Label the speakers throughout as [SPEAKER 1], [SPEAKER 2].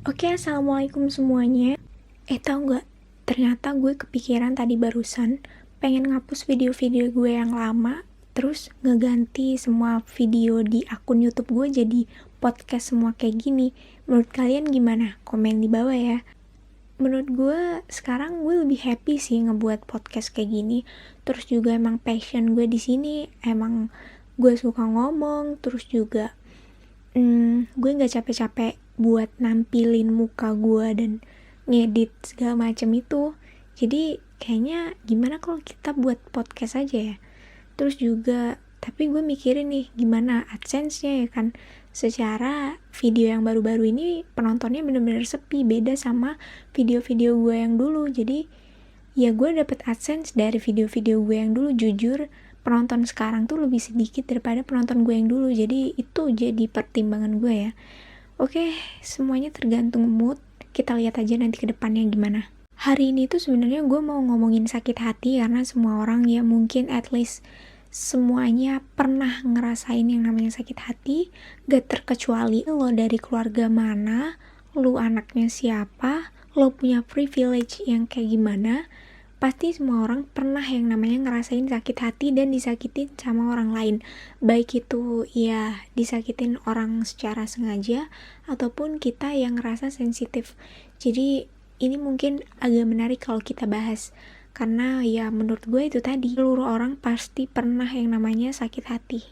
[SPEAKER 1] Oke, assalamualaikum semuanya. Tahu nggak? Ternyata gue kepikiran tadi barusan pengen ngapus video-video gue yang lama, terus ngeganti semua video di akun YouTube gue jadi podcast semua kayak gini. Menurut kalian gimana? Komen di bawah ya. Menurut gue sekarang gue lebih happy sih ngebuat podcast kayak gini. Terus juga emang passion gue di sini, emang gue suka ngomong, terus juga gue nggak capek-capek buat nampilin muka gue dan ngedit segala macam itu. Jadi kayaknya gimana kalau kita buat podcast aja ya. Terus juga tapi gue mikirin nih gimana AdSense-nya ya kan. Secara video yang baru-baru ini penontonnya bener-bener sepi, beda sama video-video gue yang dulu. Jadi ya gue dapet AdSense dari video-video gue yang dulu. Jujur penonton sekarang tuh lebih sedikit daripada penonton gue yang dulu, jadi itu jadi pertimbangan gue ya. Oke, semuanya tergantung mood, kita lihat aja nanti ke depannya gimana. Hari ini tuh sebenarnya gue mau ngomongin sakit hati karena semua orang ya mungkin at least semuanya pernah ngerasain yang namanya sakit hati, gak terkecuali lo dari keluarga mana, lo anaknya siapa, lo punya privilege yang kayak gimana. Pasti semua orang pernah yang namanya ngerasain sakit hati dan disakitin sama orang lain. Baik itu ya disakitin orang secara sengaja ataupun kita yang ngerasa sensitif. Jadi ini mungkin agak menarik kalau kita bahas. Karena ya menurut gue itu tadi, seluruh orang pasti pernah yang namanya sakit hati.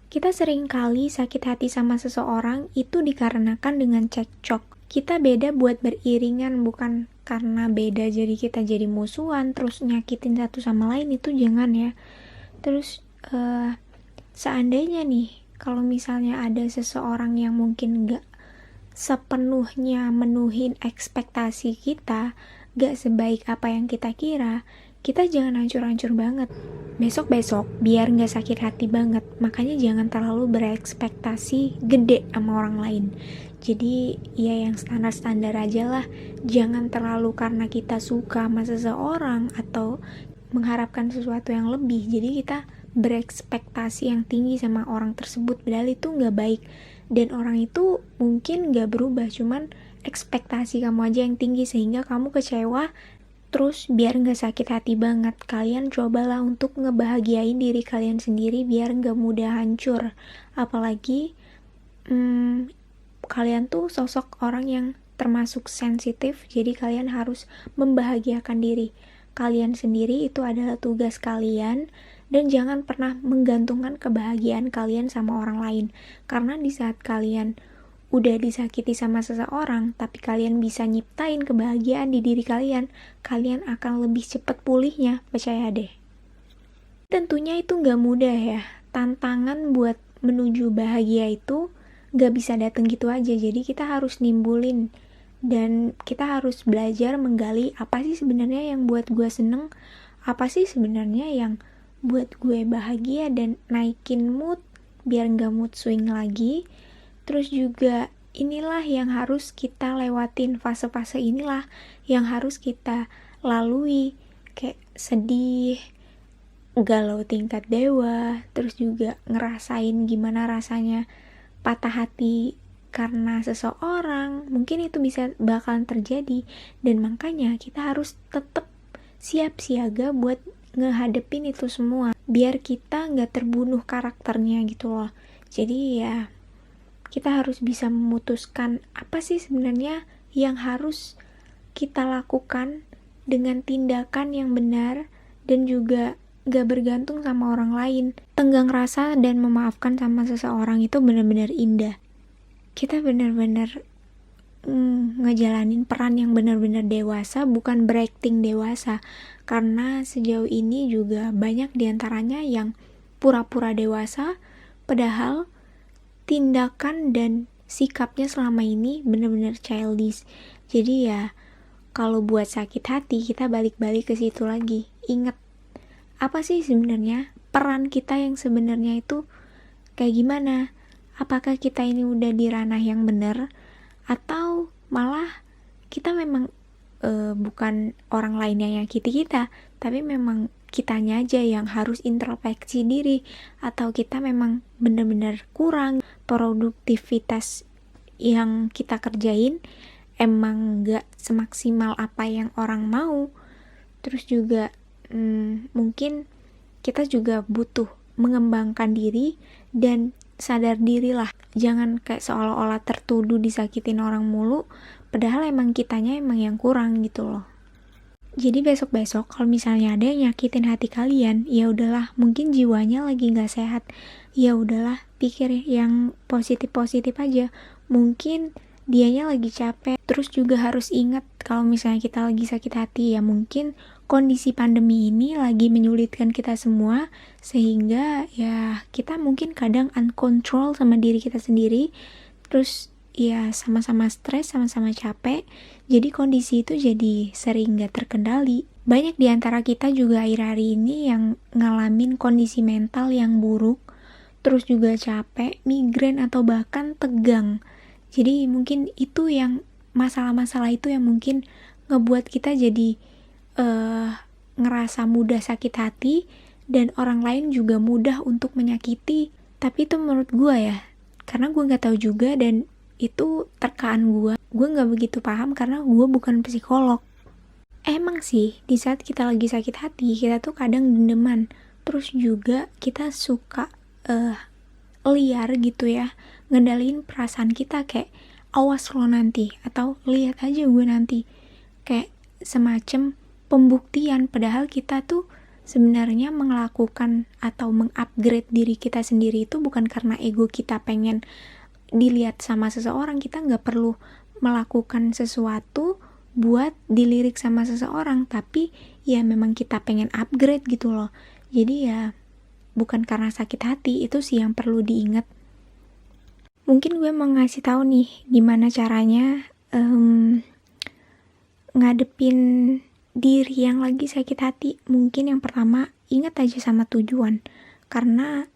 [SPEAKER 1] Kita sering kali sakit hati sama seseorang itu dikarenakan dengan cekcok. Kita beda buat beriringan, bukan karena beda jadi kita jadi musuhan terus nyakitin satu sama lain, itu jangan ya. Terus seandainya nih kalau misalnya ada seseorang yang mungkin gak sepenuhnya menuhin ekspektasi kita, gak sebaik apa yang kita kira, kita jangan hancur-hancur banget. Besok-besok biar gak sakit hati banget, makanya jangan terlalu berekspektasi gede sama orang lain. Jadi ya yang standar-standar aja lah. Jangan terlalu karena kita suka sama seseorang atau mengharapkan sesuatu yang lebih, jadi kita berekspektasi yang tinggi sama orang tersebut, padahal itu gak baik. Dan orang itu mungkin gak berubah, cuman ekspektasi kamu aja yang tinggi sehingga kamu kecewa. Terus biar gak sakit hati banget, kalian cobalah untuk ngebahagiain diri kalian sendiri biar gak mudah hancur. Apalagi kalian tuh sosok orang yang termasuk sensitif, jadi kalian harus membahagiakan diri kalian sendiri, itu adalah tugas kalian. Dan jangan pernah menggantungkan kebahagiaan kalian sama orang lain, karena di saat kalian udah disakiti sama seseorang tapi kalian bisa nyiptain kebahagiaan di diri kalian, kalian akan lebih cepat pulihnya, percaya deh. Tentunya itu gak mudah ya, tantangan buat menuju bahagia itu gak bisa datang gitu aja, jadi kita harus nimbulin dan kita harus belajar menggali apa sih sebenarnya yang buat gue seneng, apa sih sebenarnya yang buat gue bahagia, dan naikin mood biar gak mood swing lagi. Terus juga inilah yang harus kita lewatin, fase-fase inilah yang harus kita lalui, kayak sedih, galau tingkat dewa, terus juga ngerasain gimana rasanya patah hati karena seseorang. Mungkin itu bisa bakalan terjadi, dan makanya kita harus tetap siap siaga buat ngehadepin itu semua biar kita gak terbunuh karakternya gitu loh. Jadi ya kita harus bisa memutuskan apa sih sebenarnya yang harus kita lakukan dengan tindakan yang benar, dan juga gak bergantung sama orang lain. Tenggang rasa dan memaafkan sama seseorang itu benar-benar indah. Kita benar-benar ngejalanin peran yang benar-benar dewasa, bukan berakting dewasa. Karena sejauh ini juga banyak diantaranya yang pura-pura dewasa, padahal tindakan dan sikapnya selama ini benar-benar childish. Jadi ya kalau buat sakit hati kita balik-balik ke situ lagi. Ingat apa sih sebenarnya peran kita yang sebenarnya itu kayak gimana? Apakah kita ini udah di ranah yang benar, atau malah kita memang bukan orang lain yang nyakiti kita, tapi memang kitanya aja yang harus introspeksi diri, atau kita memang benar-benar kurang produktivitas yang kita kerjain emang gak semaksimal apa yang orang mau. Terus juga mungkin kita juga butuh mengembangkan diri dan sadar diri lah. Jangan kayak seolah-olah tertuduh disakitin orang mulu, padahal emang kitanya emang yang kurang gitu loh. Jadi besok-besok kalau misalnya ada yang nyakitin hati kalian, ya udahlah, mungkin jiwanya lagi nggak sehat. Ya udahlah, pikir yang positif-positif aja. Mungkin dianya lagi capek. Terus juga harus ingat kalau misalnya kita lagi sakit hati, ya mungkin kondisi pandemi ini lagi menyulitkan kita semua, sehingga ya kita mungkin kadang uncontrol sama diri kita sendiri. Terus ya sama-sama stres, sama-sama capek, jadi kondisi itu jadi sering gak terkendali. Banyak di antara kita juga akhir-akhir ini yang ngalamin kondisi mental yang buruk, terus juga capek, migrain atau bahkan tegang. Jadi mungkin itu yang masalah-masalah itu yang mungkin ngebuat kita jadi ngerasa mudah sakit hati, dan orang lain juga mudah untuk menyakiti. Tapi itu menurut gue ya, karena gue gak tahu juga, dan itu terkaan gue gak begitu paham karena gue bukan psikolog. Emang sih di saat kita lagi sakit hati, kita tuh kadang dendeman, terus juga kita suka liar gitu ya, ngendaliin perasaan kita, kayak awas lo nanti, atau lihat aja gue nanti, kayak semacam pembuktian. Padahal kita tuh sebenarnya melakukan atau mengupgrade diri kita sendiri itu bukan karena ego kita pengen dilihat sama seseorang. Kita nggak perlu melakukan sesuatu buat dilirik sama seseorang, tapi ya memang kita pengen upgrade gitu loh. Jadi ya bukan karena sakit hati. Itu sih yang perlu diingat. Mungkin gue mau ngasih tahu nih gimana caranya ngadepin diri yang lagi sakit hati. Mungkin yang pertama, ingat aja sama tujuan, karena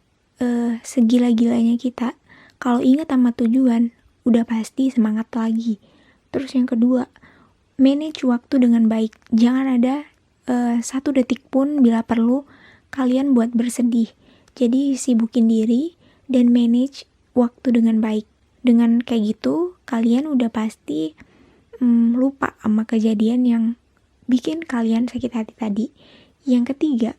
[SPEAKER 1] segila-gilanya kita, kalau ingat sama tujuan, udah pasti semangat lagi. Terus yang kedua, manage waktu dengan baik. Jangan ada 1 detik pun bila perlu kalian buat bersedih. Jadi sibukin diri dan manage waktu dengan baik. Dengan kayak gitu, kalian udah pasti lupa sama kejadian yang bikin kalian sakit hati tadi. Yang ketiga,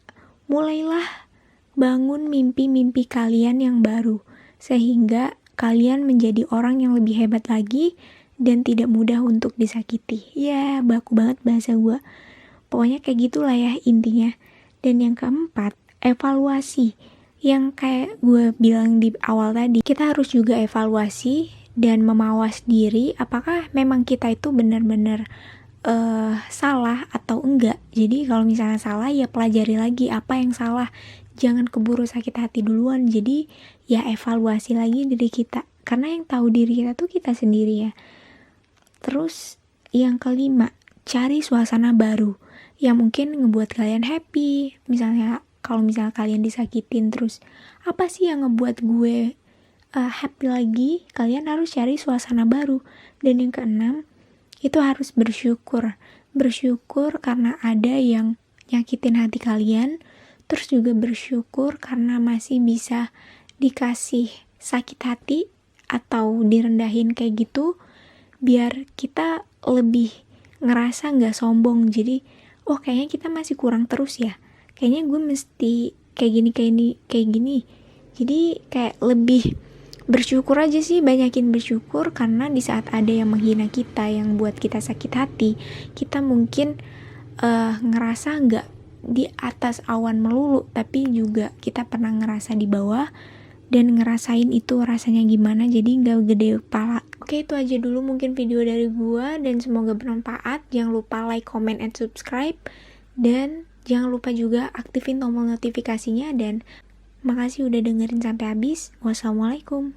[SPEAKER 1] mulailah bangun mimpi-mimpi kalian yang baru, sehingga kalian menjadi orang yang lebih hebat lagi dan tidak mudah untuk disakiti. Ya, baku banget bahasa gue. Pokoknya kayak gitulah ya intinya. Dan yang keempat, evaluasi. Yang kayak gue bilang di awal tadi, kita harus juga evaluasi dan memawas diri apakah memang kita itu benar-benar salah atau enggak. Jadi kalau misalnya salah, ya pelajari lagi apa yang salah. Jangan keburu sakit hati duluan. Jadi ya evaluasi lagi diri kita, karena yang tahu diri kita tuh kita sendiri ya. Terus yang kelima, cari suasana baru yang mungkin ngebuat kalian happy. Misalnya kalau misalnya kalian disakitin, terus apa sih yang ngebuat gue happy lagi? Kalian harus cari suasana baru. Dan yang keenam, itu harus bersyukur. Bersyukur karena ada yang nyakitin hati kalian. Terus juga bersyukur karena masih bisa dikasih sakit hati atau direndahin kayak gitu, biar kita lebih ngerasa gak sombong. Jadi oh kayaknya kita masih kurang terus ya, kayaknya gue mesti kayak gini. Jadi kayak lebih bersyukur aja sih, banyakin bersyukur. Karena di saat ada yang menghina kita, yang buat kita sakit hati, kita mungkin ngerasa gak di atas awan melulu, tapi juga kita pernah ngerasa di bawah dan ngerasain itu rasanya gimana, jadi gak gede kepala. Oke, itu aja dulu mungkin video dari gua, dan semoga bermanfaat. Jangan lupa like, comment, and subscribe, dan jangan lupa juga aktifin tombol notifikasinya. Dan makasih udah dengerin sampai habis. Wassalamualaikum.